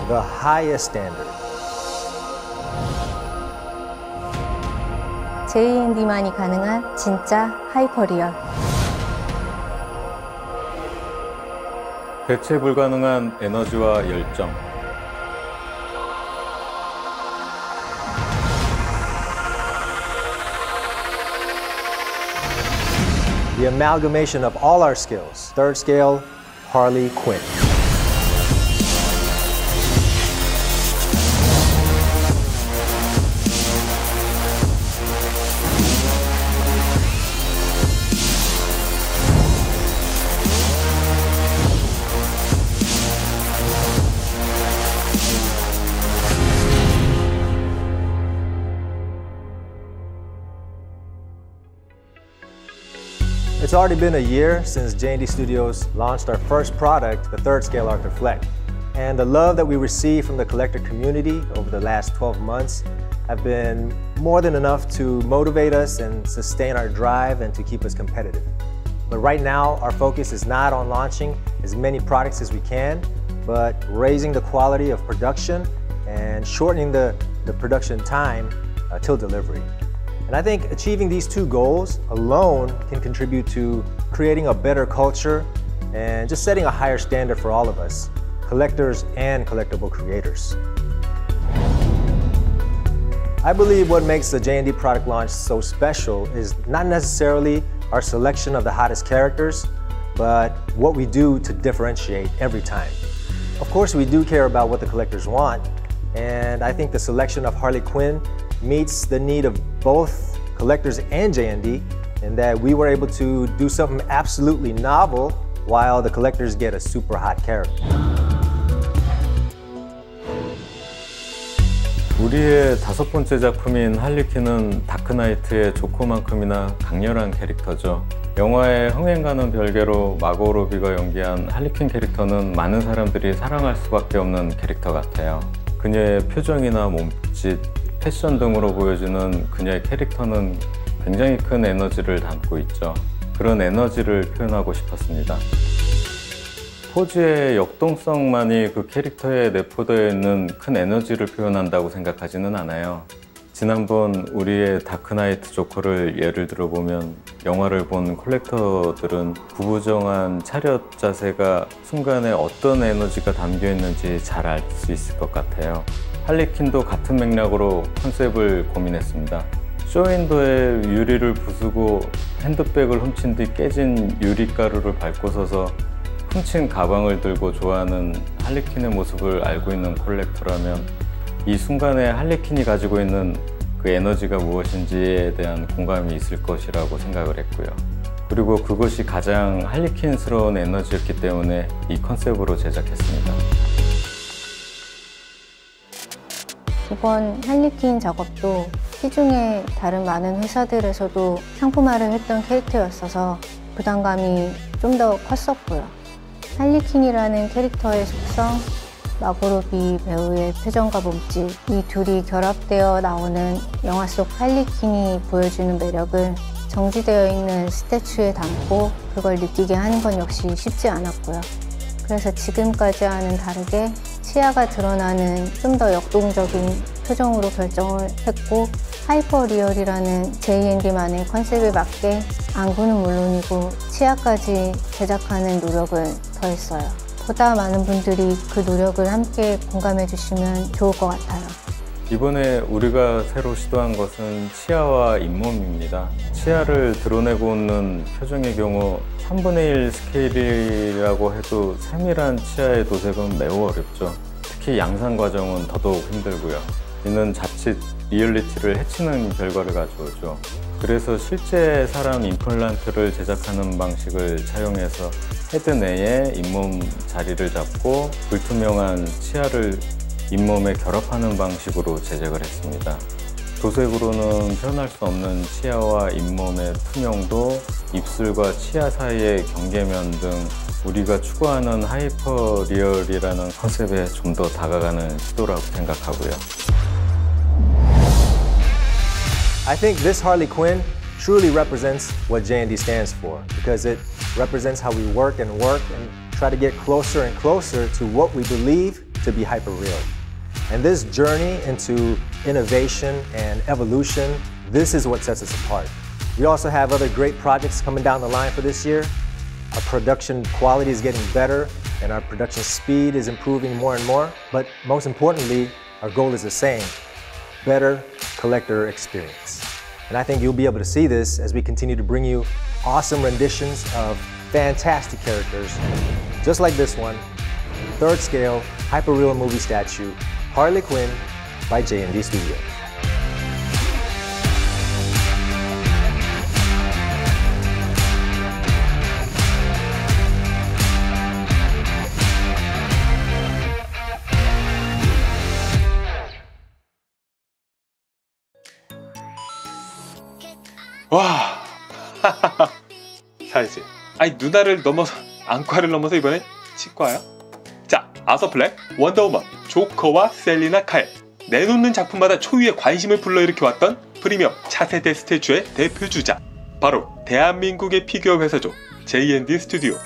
the highest standard. JND만이 가능한 진짜 하이퍼리얼. 대체 불가능한 에너지와 열정. The amalgamation of all our skills. Third scale, Harley Quinn. It's already been a year since J&D Studios launched our first product, the third scale Arthur Fleck. And the love that we received from the collector community over the last 12 months have been more than enough to motivate us and sustain our drive and to keep us competitive. But right now, our focus is not on launching as many products as we can, but raising the quality of production and shortening the production time till delivery. And I think achieving these two goals alone can contribute to creating a better culture and just setting a higher standard for all of us, collectors and collectible creators. I believe what makes the J&D product launch so special is not necessarily our selection of the hottest characters, but what we do to differentiate every time. Of course, we do care about what the collectors want, and I think the selection of Harley Quinn meets the need of both collectors and J&D in that we were able to do something absolutely novel while the collectors get a super hot character. 우리의 다섯 번째 작품인 할리퀸은 다크나이트의 조커만큼이나 강렬한 캐릭터죠. 영화의 흥행과는 별개로 마고 로비가 연기한 할리퀸 캐릭터는 많은 사람들이 사랑할 수밖에 없는 캐릭터 같아요. 그녀의 표정이나 몸짓, 패션 등으로 보여주는 그녀의 캐릭터는 굉장히 큰 에너지를 담고 있죠. 그런 에너지를 표현하고 싶었습니다. 포즈의 역동성만이 그 캐릭터에 내포되어 있는 큰 에너지를 표현한다고 생각하지는 않아요. 지난번 우리의 다크나이트 조커를 예를 들어보면 영화를 본 콜렉터들은 구부정한 차렷 자세가 순간에 어떤 에너지가 담겨 있는지 잘 알 수 있을 것 같아요. 할리퀸도 같은 맥락으로 컨셉을 고민했습니다. 쇼윈도에 유리를 부수고 핸드백을 훔친 뒤 깨진 유리가루를 밟고 서서 훔친 가방을 들고 좋아하는 할리퀸의 모습을 알고 있는 콜렉터라면 이 순간에 할리퀸이 가지고 있는 그 에너지가 무엇인지에 대한 공감이 있을 것이라고 생각을 했고요. 그리고 그것이 가장 할리퀸스러운 에너지였기 때문에 이 컨셉으로 제작했습니다. 이번 할리퀸 작업도 시중에 다른 많은 회사들에서도 상품화를 했던 캐릭터였어서 부담감이 좀 더 컸었고요. 할리퀸이라는 캐릭터의 속성, 마고 로비 배우의 표정과 몸짓, 이 둘이 결합되어 나오는 영화 속 할리퀸이 보여주는 매력을 정지되어 있는 스태츄에 담고 그걸 느끼게 하는 건 역시 쉽지 않았고요. 그래서 지금까지와는 다르게 치아가 드러나는 좀 더 역동적인 표정으로 결정을 했고 하이퍼 리얼이라는 J&D만의 컨셉에 맞게 안구는 물론이고 치아까지 제작하는 노력을 더했어요. 보다 많은 분들이 그 노력을 함께 공감해 주시면 좋을 것 같아요. 이번에 우리가 새로 시도한 것은 치아와 잇몸입니다. 치아를 드러내고 있는 표정의 경우 3분의 1 스케일이라고 해도 세밀한 치아의 도색은 매우 어렵죠. 특히 양산 과정은 더더욱 힘들고요. 이는 자칫 리얼리티를 해치는 결과를 가져오죠. 그래서 실제 사람 임플란트를 제작하는 방식을 차용해서 헤드 내에 잇몸 자리를 잡고 불투명한 치아를 잇몸에 결합하는 방식으로 제작을 했습니다. 도색으로는 표현할 수 없는 치아와 잇몸의 투명도, 입술과 치아 사이의 경계면 등 우리가 추구하는 하이퍼 리얼이라는 컨셉에 좀 더 다가가는 시도라고 생각하고요. I think this Harley Quinn truly represents what J&D stands for because it represents how we work and try to get closer and closer to what we believe to be hyper real. And this journey into innovation and evolution, this is what sets us apart. We also have other great projects coming down the line for this year. Our production quality is getting better and our production speed is improving more and more. But most importantly, our goal is the same: better collector experience. And I think you'll be able to see this as we continue to bring you awesome renditions of fantastic characters, just like this one, third scale, hyper-real movie statue, Harley Quinn by J&D Studios. 와, 살지. 아니, 누나를 넘어서, 안과를 넘어서 이번엔 치과야? 자, 아서플렉, 원더우먼, 조커와 셀리나 카엘. 내놓는 작품마다 초유의 관심을 불러일으켜왔던 프리미엄 차세대 스태츄의 대표주자. 바로 대한민국의 피규어 회사죠. J&D 스튜디오.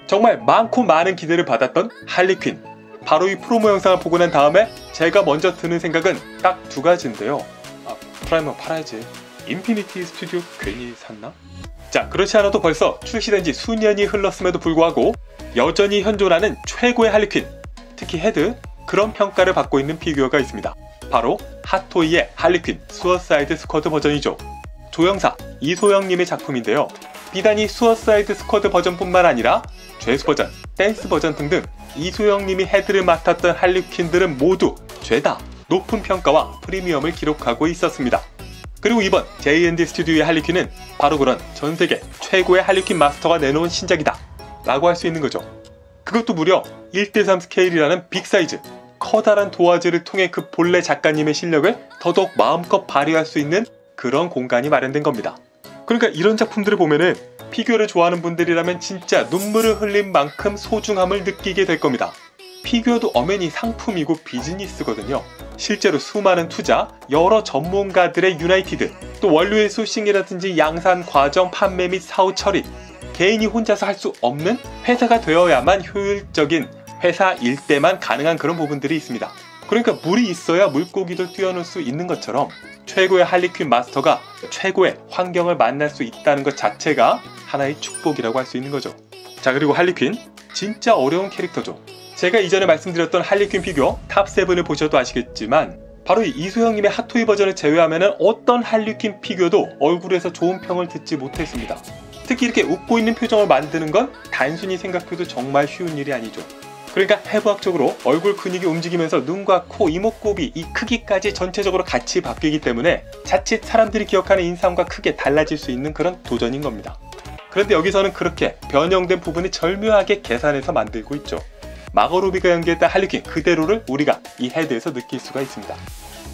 정말 많고 많은 기대를 받았던 할리퀸. 바로 이 프로모 영상을 보고 난 다음에 제가 먼저 드는 생각은 딱 두 가지인데요. 프라이머 팔아야지. 인피니티 스튜디오 괜히 샀나? 자, 그렇지 않아도 벌써 출시된 지 수년이 흘렀음에도 불구하고 여전히 현존하는 최고의 할리퀸, 특히 헤드, 그런 평가를 받고 있는 피규어가 있습니다. 바로 핫토이의 할리퀸 수어사이드 스쿼드 버전이죠. 조형사 이소영님의 작품인데요. 비단 이 수어사이드 스쿼드 버전뿐만 아니라 죄수 버전, 댄스 버전 등등 이소영님이 헤드를 맡았던 할리퀸들은 모두 죄다 높은 평가와 프리미엄을 기록하고 있었습니다. 그리고 이번 J&D 스튜디오의 할리퀸은 바로 그런 전세계 최고의 할리퀸 마스터가 내놓은 신작이다 라고 할 수 있는 거죠. 그것도 무려 1:3 스케일이라는 빅사이즈, 커다란 도화지를 통해 그 본래 작가님의 실력을 더더욱 마음껏 발휘할 수 있는 그런 공간이 마련된 겁니다. 그러니까 이런 작품들을 보면은 피규어를 좋아하는 분들이라면 진짜 눈물을 흘린 만큼 소중함을 느끼게 될 겁니다. 피규어도 엄연히 상품이고 비즈니스거든요. 실제로 수많은 투자, 여러 전문가들의 유나이티드, 또 원료의 소싱이라든지 양산 과정, 판매 및 사후 처리, 개인이 혼자서 할 수 없는 회사가 되어야만 효율적인 회사 일때만 가능한 그런 부분들이 있습니다. 그러니까 물이 있어야 물고기도 뛰어놀 수 있는 것처럼 최고의 할리퀸 마스터가 최고의 환경을 만날 수 있다는 것 자체가 하나의 축복이라고 할 수 있는 거죠. 자, 그리고 할리퀸 진짜 어려운 캐릭터죠. 제가 이전에 말씀드렸던 할리퀸 피규어 탑7을 보셔도 아시겠지만 바로 이 이소영님의 핫토이 버전을 제외하면 어떤 할리퀸 피규어도 얼굴에서 좋은 평을 듣지 못했습니다. 특히 이렇게 웃고 있는 표정을 만드는 건 단순히 생각해도 정말 쉬운 일이 아니죠. 그러니까 해부학적으로 얼굴 근육이 움직이면서 눈과 코, 이목구비, 이 크기까지 전체적으로 같이 바뀌기 때문에 자칫 사람들이 기억하는 인상과 크게 달라질 수 있는 그런 도전인 겁니다. 그런데 여기서는 그렇게 변형된 부분을 절묘하게 계산해서 만들고 있죠. 마거 로비가 연기했던 할리퀸 그대로를 우리가 이 헤드에서 느낄 수가 있습니다.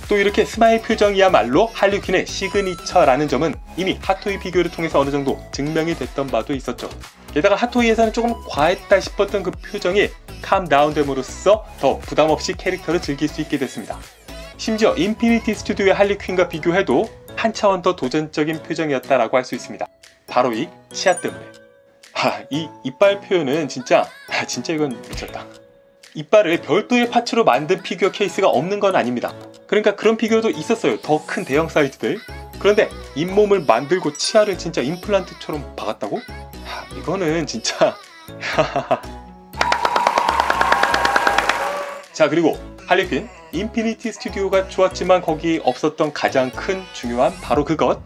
또 이렇게 스마일 표정이야말로 할리퀸의 시그니처라는 점은 이미 핫토이 피규어를 통해서 어느 정도 증명이 됐던 바도 있었죠. 게다가 핫토이에서는 조금 과했다 싶었던 그 표정이 캄다운됨으로써 더 부담없이 캐릭터를 즐길 수 있게 됐습니다. 심지어 인피니티 스튜디오의 할리퀸과 비교해도 한 차원 더 도전적인 표정이었다라고 할 수 있습니다. 바로 이 치아 때문에. 이 이빨 표현은 진짜 이건 미쳤다. 이빨을 별도의 파츠로 만든 피규어 케이스가 없는 건 아닙니다. 그러니까 그런 피규어도 있었어요. 더 큰 대형 사이즈들. 그런데 잇몸을 만들고 치아를 진짜 임플란트처럼 박았다고? 이거는 진짜 자, 그리고 할리퀸 인피니티 스튜디오가 좋았지만 거기 없었던 가장 큰 중요한 바로 그것,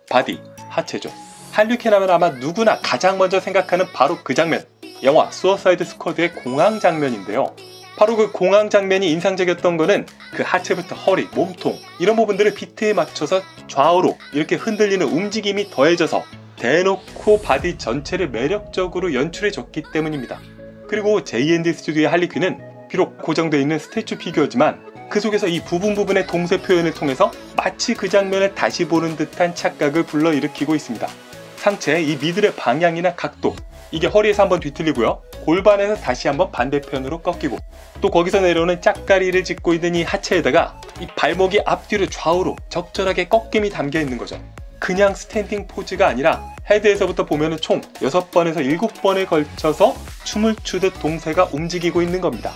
바디, 하체죠. 할리퀸 하면 아마 누구나 가장 먼저 생각하는 바로 그 장면, 영화 수어사이드 스쿼드의 공항 장면인데요. 바로 그 공항 장면이 인상적이었던 거는 그 하체부터 허리, 몸통 이런 부분들을 비트에 맞춰서 좌우로 이렇게 흔들리는 움직임이 더해져서 대놓고 바디 전체를 매력적으로 연출해줬기 때문입니다. 그리고 J&D 스튜디오의 할리퀸은 비록 고정되어 있는 스태츄 피규어지만 그 속에서 이 부분의 동세 표현을 통해서 마치 그 장면을 다시 보는 듯한 착각을 불러일으키고 있습니다. 상체의 이 미들의 방향이나 각도, 이게 허리에서 한번 뒤틀리고요, 골반에서 다시 한번 반대편으로 꺾이고, 또 거기서 내려오는 짝다리를 짚고 있는 이 하체에다가 이 발목이 앞뒤로 좌우로 적절하게 꺾임이 담겨 있는 거죠. 그냥 스탠딩 포즈가 아니라 헤드에서부터 보면 총 6번에서 7번에 걸쳐서 춤을 추듯 동세가 움직이고 있는 겁니다.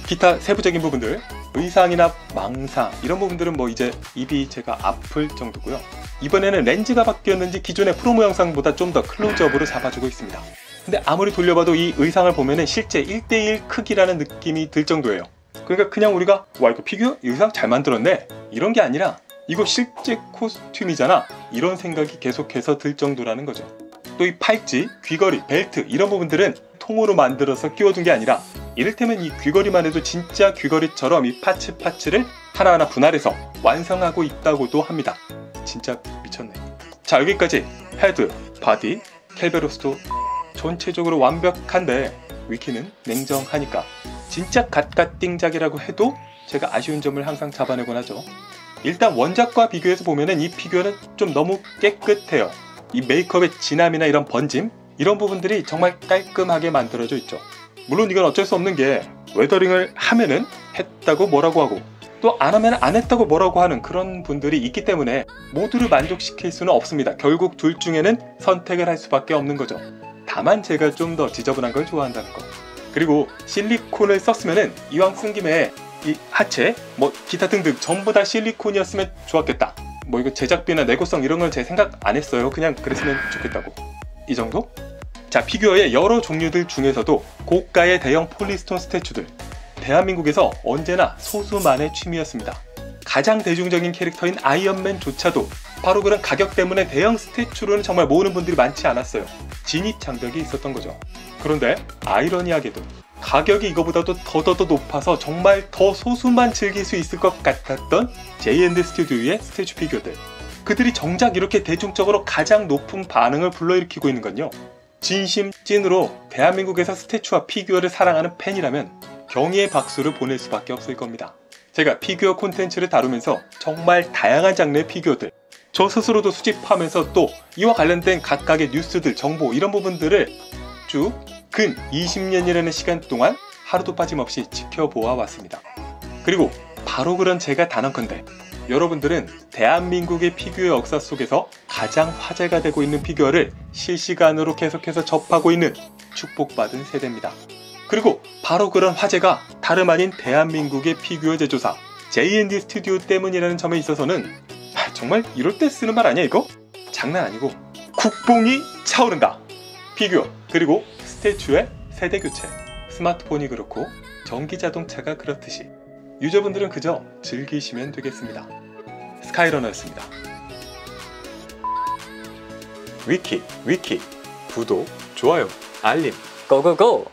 기타 세부적인 부분들, 의상이나 망상 이런 부분들은 뭐 이제 입이 제가 아플 정도고요. 이번에는 렌즈가 바뀌었는지 기존의 프로모 영상보다 좀 더 클로즈업으로 잡아주고 있습니다. 근데 아무리 돌려봐도 이 의상을 보면은 실제 1:1 크기라는 느낌이 들 정도예요. 그러니까 그냥 우리가 와 이거 피규어? 의상 잘 만들었네 이런 게 아니라 이거 실제 코스튬이잖아 이런 생각이 계속해서 들 정도라는 거죠. 또 이 팔찌, 귀걸이, 벨트 이런 부분들은 통으로 만들어서 끼워둔 게 아니라 이를테면 이 귀걸이만 해도 진짜 귀걸이처럼 이 파츠를 하나하나 분할해서 완성하고 있다고도 합니다. 진짜 미쳤네. 자, 여기까지 헤드, 바디, 켈베로스도 전체적으로 완벽한데 위키는 냉정하니까 진짜 갓갓띵작이라고 해도 제가 아쉬운 점을 항상 잡아내곤 하죠. 일단 원작과 비교해서 보면은 이 피규어는 좀 너무 깨끗해요. 이 메이크업의 진함이나 이런 번짐 이런 부분들이 정말 깔끔하게 만들어져 있죠. 물론 이건 어쩔 수 없는 게 웨더링을 하면은 했다고 뭐라고 하고 또 안 하면 안 했다고 뭐라고 하는 그런 분들이 있기 때문에 모두를 만족시킬 수는 없습니다. 결국 둘 중에는 선택을 할 수밖에 없는 거죠. 다만 제가 좀 더 지저분한 걸 좋아한다는 거. 그리고 실리콘을 썼으면은 이왕 쓴 김에 이 하체 뭐 기타 등등 전부 다 실리콘이었으면 좋았겠다. 뭐 이거 제작비나 내구성 이런 건 제 생각 안 했어요. 그냥 그랬으면 좋겠다고. 이 정도? 자, 피규어의 여러 종류들 중에서도 고가의 대형 폴리스톤 스태츄들 대한민국에서 언제나 소수만의 취미였습니다. 가장 대중적인 캐릭터인 아이언맨조차도 바로 그런 가격 때문에 대형 스태츄로는 정말 모으는 분들이 많지 않았어요. 진입 장벽이 있었던 거죠. 그런데 아이러니하게도 가격이 이거보다도 더더더 높아서 정말 더 소수만 즐길 수 있을 것 같았던 J&D 스튜디오의 스태츄 피규어들, 그들이 정작 이렇게 대중적으로 가장 높은 반응을 불러일으키고 있는 건요, 진심 찐으로 대한민국에서 스태츄와 피규어를 사랑하는 팬이라면 경의의 박수를 보낼 수밖에 없을 겁니다. 제가 피규어 콘텐츠를 다루면서 정말 다양한 장르의 피규어들, 저 스스로도 수집하면서 또 이와 관련된 각각의 뉴스들, 정보 이런 부분들을 쭉 근 20년이라는 시간 동안 하루도 빠짐없이 지켜보아 왔습니다. 그리고 바로 그런 제가 단언컨대 여러분들은 대한민국의 피규어 역사 속에서 가장 화제가 되고 있는 피규어를 실시간으로 계속해서 접하고 있는 축복받은 세대입니다. 그리고 바로 그런 화제가 다름 아닌 대한민국의 피규어 제조사 J&D 스튜디오 때문이라는 점에 있어서는 정말 이럴 때 쓰는 말 아니야 이거? 장난 아니고 국뽕이 차오른다. 피규어 그리고 스태츄의 세대 교체, 스마트폰이 그렇고 전기자동차가 그렇듯이 유저분들은 그저 즐기시면 되겠습니다. 스카이러너였습니다. 위키 구독, 좋아요, 알림 고고고!